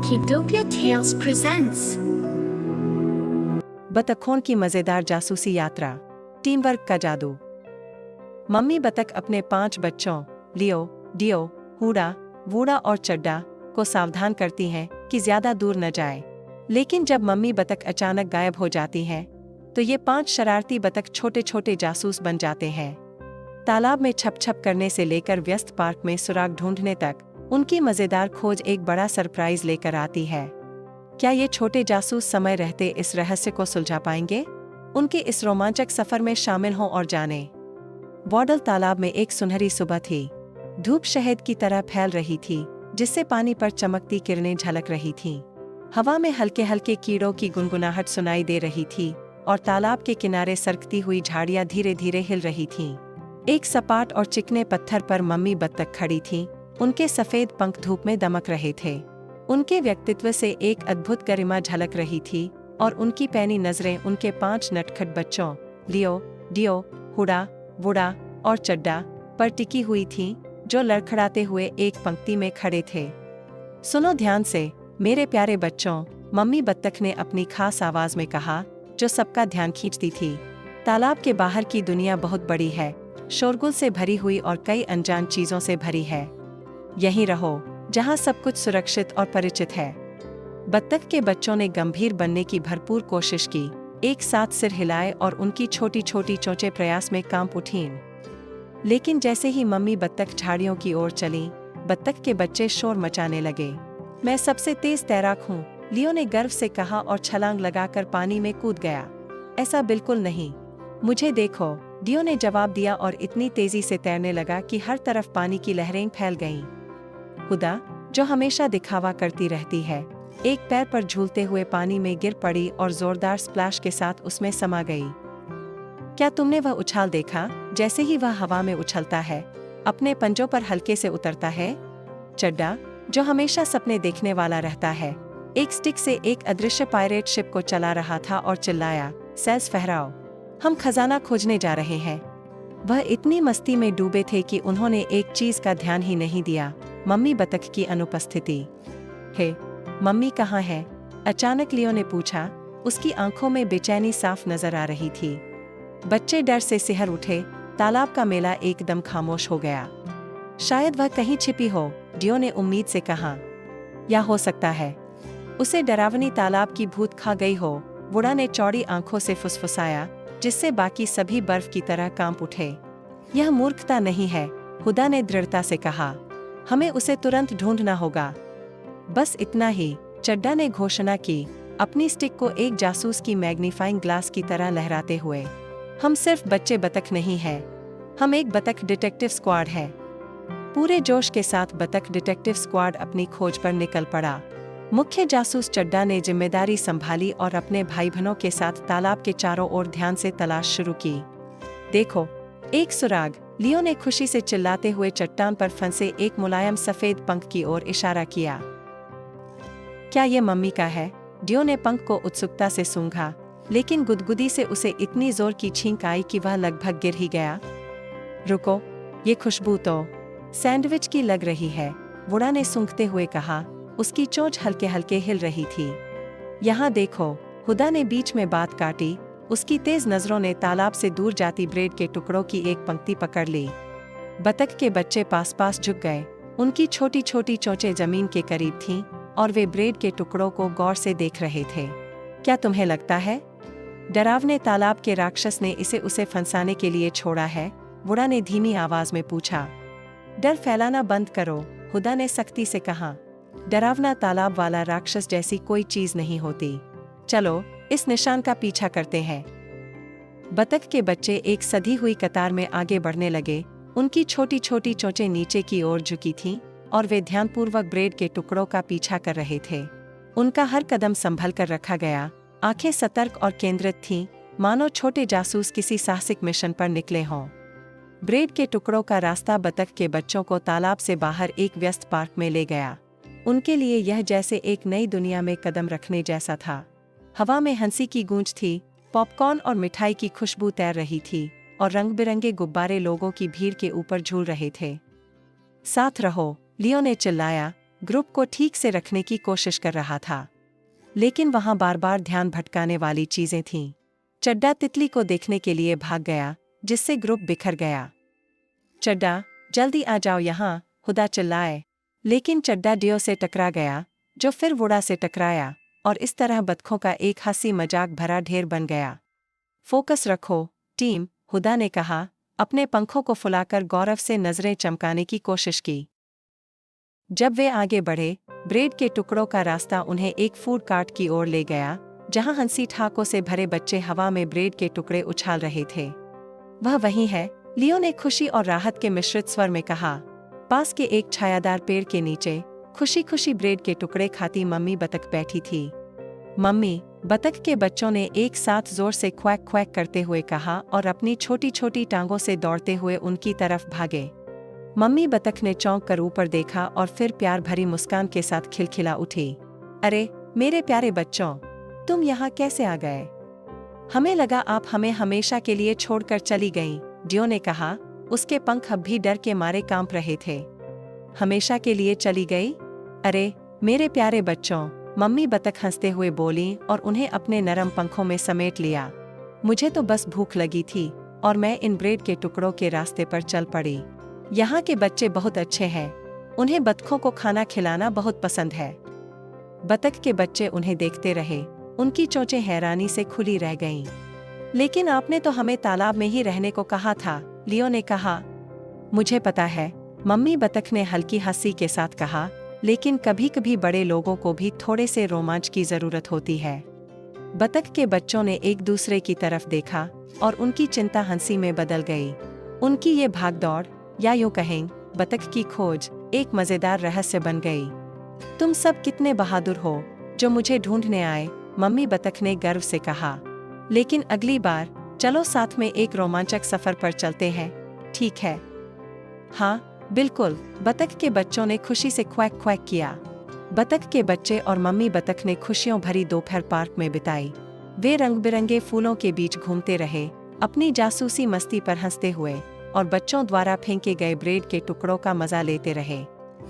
Kidopia Tales presents बतखों की मजेदार जासूसी यात्रा, टीम वर्क का जादू। मम्मी बतख अपने 5 बच्चों लियो, डियो, हुडा, वूडा और चड्डा को सावधान करती हैं कि ज्यादा दूर न जाए। लेकिन जब मम्मी बतख अचानक गायब हो जाती हैं, तो ये 5 शरारती बतख छोटे छोटे जासूस बन जाते हैं। तालाब में छप छप करने से लेकर व्यस्त पार्क में सुराग ढूंढने तक उनकी मजेदार खोज एक बड़ा सरप्राइज लेकर आती है। क्या ये छोटे जासूस समय रहते इस रहस्य को सुलझा पाएंगे? उनके इस रोमांचक सफर में शामिल हों और जानें। बॉडल तालाब में एक सुनहरी सुबह थी। धूप शहद की तरह फैल रही थी, जिससे पानी पर चमकती किरणें झलक रही थीं। हवा में हल्के हल्के कीड़ों की गुनगुनाहट सुनाई दे रही थी और तालाब के किनारे सरकती हुई झाड़ियां धीरे धीरे हिल रही थीं। एक सपाट और चिकने पत्थर पर मम्मी बत्तख खड़ी थी। उनके सफेद पंख धूप में दमक रहे थे। उनके व्यक्तित्व से एक अद्भुत गरिमा झलक रही थी और उनकी पैनी नजरें उनके 5 नटखट बच्चों लियो, डियो, हुडा, वुडा और चड्डा पर टिकी हुई थीं, जो लड़खड़ाते हुए एक पंक्ति में खड़े थे। सुनो ध्यान से मेरे प्यारे बच्चों, मम्मी बत्तख ने अपनी खास आवाज में कहा, जो सबका ध्यान खींचती थी। तालाब के बाहर की दुनिया बहुत बड़ी है, शोरगुल से भरी हुई और कई अनजान चीजों से भरी है। यहीं रहो जहां सब कुछ सुरक्षित और परिचित है। बत्तख के बच्चों ने गंभीर बनने की भरपूर कोशिश की, एक साथ सिर हिलाए और उनकी छोटी छोटी चोंचें प्रयास में कांप उठीं। लेकिन जैसे ही मम्मी बत्तख झाड़ियों की ओर चली, बत्तख के बच्चे शोर मचाने लगे। मैं सबसे तेज तैराक हूँ, लियो ने गर्व से कहा और छलांग लगाकर पानी में कूद गया। ऐसा बिल्कुल नहीं, मुझे देखो, डियो ने जवाब दिया और इतनी तेजी से तैरने लगा कि हर तरफ पानी की लहरें फैल गईं। हुदा, जो हमेशा दिखावा करती रहती है, एक पैर पर झूलते हुए पानी में गिर पड़ी और जोरदार स्प्लैश के साथ उसमें समा गई। क्या तुमने वह उछाल देखा? जैसे ही वह हवा में उछलता है, अपने पंजों पर हल्के से उतरता है। चड्डा, जो हमेशा सपने देखने वाला रहता है, एक स्टिक से एक अदृश्य पायरेट शिप को चला रहा था और चिल्लाया, सेल्स फहराओ, हम खजाना खोजने जा रहे हैं। वह इतनी मस्ती में डूबे थे कि उन्होंने एक चीज का ध्यान ही नहीं दिया, मम्मी बतख की अनुपस्थिति। हे, मम्मी कहाँ है? अचानक लियो ने पूछा। उसकी आंखों में बेचैनी साफ नजर आ रही थी। बच्चे डर से सिहर उठे। तालाब का मेला एकदम खामोश हो गया। शायद वह कहीं छिपी हो, डियो ने उम्मीद से कहा। या हो सकता है उसे डरावनी तालाब की भूत खा गई हो, वुडा ने चौड़ी आंखों से फुसफुसाया, जिससे बाकी सभी बर्फ की तरह कांप उठे। यह मूर्खता नहीं है, हुदा ने दृढ़ता से कहा। हमें उसे तुरंत ढूंढना होगा। बस इतना ही, चड्डा ने घोषणा की, अपनी स्टिक को एक जासूस की मैग्नीफाइंग ग्लास की तरह लहराते हुए। हम सिर्फ बच्चे बतख नहीं हैं, हम एक बतख डिटेक्टिव स्क्वाड है। पूरे जोश के साथ बतख डिटेक्टिव स्क्वाड अपनी खोज पर निकल पड़ा। मुख्य जासूस चड्डा ने जिम्मेदारी संभाली और अपने भाई बहनों के साथ तालाब के चारों ओर ध्यान से तलाश शुरू की। देखो, एक सुराग, लियो ने खुशी से चिल्लाते हुए चट्टान पर फंसे एक मुलायम सफेद पंख की ओर इशारा किया। क्या ये मम्मी का है? डियो ने पंख को उत्सुकता से सूंघा, लेकिन गुदगुदी से उसे इतनी जोर की छींक आई कि वह लगभग गिर ही गया। रुको, ये खुशबू तो सैंडविच की लग रही है, वुडा ने सूंघते हुए कहा। उसकी चोंच हल्के हल्के हिल रही थी। यहाँ देखो, हुदा ने बीच में बात काटी। उसकी तेज नजरों ने तालाब से दूर जाती ब्रेड के टुकड़ों की एक पंक्ति पकड़ ली। बतख के बच्चे पास पास झुक गए। उनकी छोटी छोटी चोंचें जमीन के करीब थीं और वे ब्रेड के टुकड़ों को गौर से देख रहे थे। क्या तुम्हें लगता है डरावने तालाब के राक्षस ने इसे उसे फंसाने के लिए छोड़ा है? वुडा ने धीमी आवाज में पूछा। डर फैलाना बंद करो, हुदा ने सख्ती से कहा। डरावना तालाब वाला राक्षस जैसी कोई चीज नहीं होती। चलो, इस निशान का पीछा करते हैं। बतख के बच्चे एक सधी हुई कतार में आगे बढ़ने लगे। उनकी छोटी छोटी चोंचें नीचे की ओर झुकी थीं और वे ध्यानपूर्वक ब्रेड के टुकड़ों का पीछा कर रहे थे। उनका हर कदम संभल कर रखा गया, आंखें सतर्क और केंद्रित थीं, मानो छोटे जासूस किसी साहसिक मिशन पर निकले हों। ब्रेड के टुकड़ों का रास्ता बतख के बच्चों को तालाब से बाहर एक व्यस्त पार्क में ले गया। उनके लिए यह जैसे एक नई दुनिया में कदम रखने जैसा था। हवा में हंसी की गूंज थी, पॉपकॉर्न और मिठाई की खुशबू तैर रही थी और रंग बिरंगे गुब्बारे लोगों की भीड़ के ऊपर झूल रहे थे। साथ रहो, लियो ने चिल्लाया, ग्रुप को ठीक से रखने की कोशिश कर रहा था। लेकिन वहां बार बार ध्यान भटकाने वाली चीजें थीं। चड्डा तितली को देखने के लिए भाग गया, जिससे ग्रुप बिखर गया। चड्डा, जल्दी आ जाओ यहाँ, हुदा चिल्लाए। लेकिन चड्डा डियो से टकरा गया, जो फिर वुडा से टकराया, और इस तरह बतखों का एक हंसी मजाक भरा ढेर बन गया। फोकस रखो, टीम, हुदा ने कहा, अपने पंखों को फुलाकर गौरव से नजरें चमकाने की कोशिश की। जब वे आगे बढ़े, ब्रेड के टुकड़ों का रास्ता उन्हें एक फूड कार्ट की ओर ले गया, जहां हंसी ठाकों से भरे बच्चे हवा में ब्रेड के टुकड़े उछाल रहे थे। वह वही है, लियो ने खुशी और राहत के मिश्रित स्वर में कहा। पास के एक छायादार पेड़ के नीचे खुशी खुशी ब्रेड के टुकड़े खाती मम्मी बतख बैठी थी। मम्मी बतख के बच्चों ने एक साथ जोर से क्वैक क्वैक करते हुए कहा और अपनी छोटी छोटी टांगों से दौड़ते हुए उनकी तरफ भागे। मम्मी बतख ने चौंक कर ऊपर देखा और फिर प्यार भरी मुस्कान के साथ खिलखिला उठी। अरे मेरे प्यारे बच्चों, तुम यहाँ कैसे आ गए? हमें लगा आप हमें हमेशा के लिए छोड़कर चली गईं, डियो ने कहा। उसके पंख अब भी डर के मारे कांप रहे थे। हमेशा के लिए चली गई? अरे मेरे प्यारे बच्चों, मम्मी बतख हंसते हुए बोली और उन्हें अपने नरम पंखों में समेट लिया। मुझे तो बस भूख लगी थी और मैं इन ब्रेड के टुकड़ों के रास्ते पर चल पड़ी। यहाँ के बच्चे बहुत अच्छे हैं, उन्हें बतखों को खाना खिलाना बहुत पसंद है। बतख के बच्चे उन्हें देखते रहे, उनकी चोंचें हैरानी से खुली रह गईं। लेकिन आपने तो हमें तालाब में ही रहने को कहा था, लियो ने कहा। मुझे पता है, मम्मी बतख ने हल्की हंसी के साथ कहा, लेकिन कभी कभी बड़े लोगों को भी थोड़े से रोमांच की जरूरत होती है। बतख के बच्चों ने एक दूसरे की तरफ देखा और उनकी चिंता हंसी में बदल गई। उनकी ये भागदौड़, या यूं कहें बतख की खोज, एक मजेदार रहस्य बन गई। तुम सब कितने बहादुर हो जो मुझे ढूंढने आए, मम्मी बतख ने गर्व से कहा। लेकिन अगली बार चलो साथ में एक रोमांचक सफर पर चलते हैं, ठीक है? हाँ बिल्कुल, बतख के बच्चों ने खुशी से क्वैक क्वैक किया। बतख के बच्चे और मम्मी बतख ने खुशियों भरी दोपहर पार्क में बिताई। वे रंग बिरंगे फूलों के बीच घूमते रहे, अपनी जासूसी मस्ती पर हंसते हुए, और बच्चों द्वारा फेंके गए ब्रेड के टुकड़ों का मजा लेते रहे।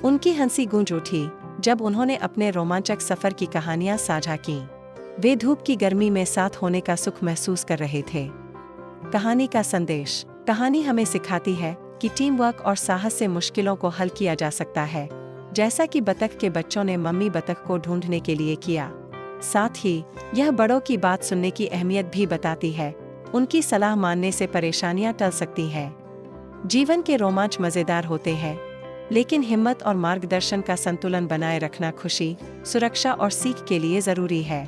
उनकी हंसी गूंज उठी जब उन्होंने अपने रोमांचक सफर की कहानियां साझा कीं। वे धूप की गर्मी में साथ होने का सुख महसूस कर रहे थे। कहानी का संदेश। कहानी हमें सिखाती है कि टीम वर्क और साहस से मुश्किलों को हल किया जा सकता है, जैसा कि बतख के बच्चों ने मम्मी बतख को ढूंढने के लिए किया। साथ ही यह बड़ों की बात सुनने की अहमियत भी बताती है। उनकी सलाह मानने से परेशानियां टल सकती हैं। जीवन के रोमांच मजेदार होते हैं, लेकिन हिम्मत और मार्गदर्शन का संतुलन बनाए रखना खुशी, सुरक्षा और सीख के लिए जरूरी है।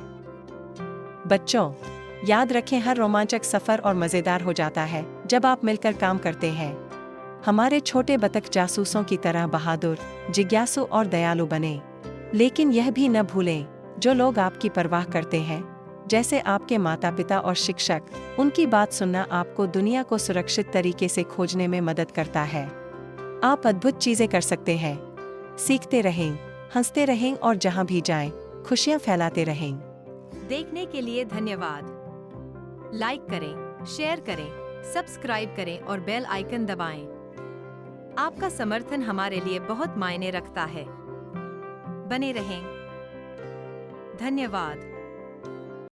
बच्चों, याद रखें, हर रोमांचक सफर और मजेदार हो जाता है जब आप मिलकर काम करते हैं। हमारे छोटे बतख जासूसों की तरह बहादुर, जिज्ञासु और दयालु बने। लेकिन यह भी न भूलें, जो लोग आपकी परवाह करते हैं, जैसे आपके माता पिता और शिक्षक, उनकी बात सुनना आपको दुनिया को सुरक्षित तरीके से खोजने में मदद करता है। आप अद्भुत चीजें कर सकते हैं। सीखते रहें, हंसते रहें और जहां भी जाएं, खुशियां फैलाते रहें। देखने के लिए धन्यवाद। लाइक करें, शेयर करें, सब्सक्राइब करें और बेल आइकन दबाएं। आपका समर्थन हमारे लिए बहुत मायने रखता है। बने रहें। धन्यवाद।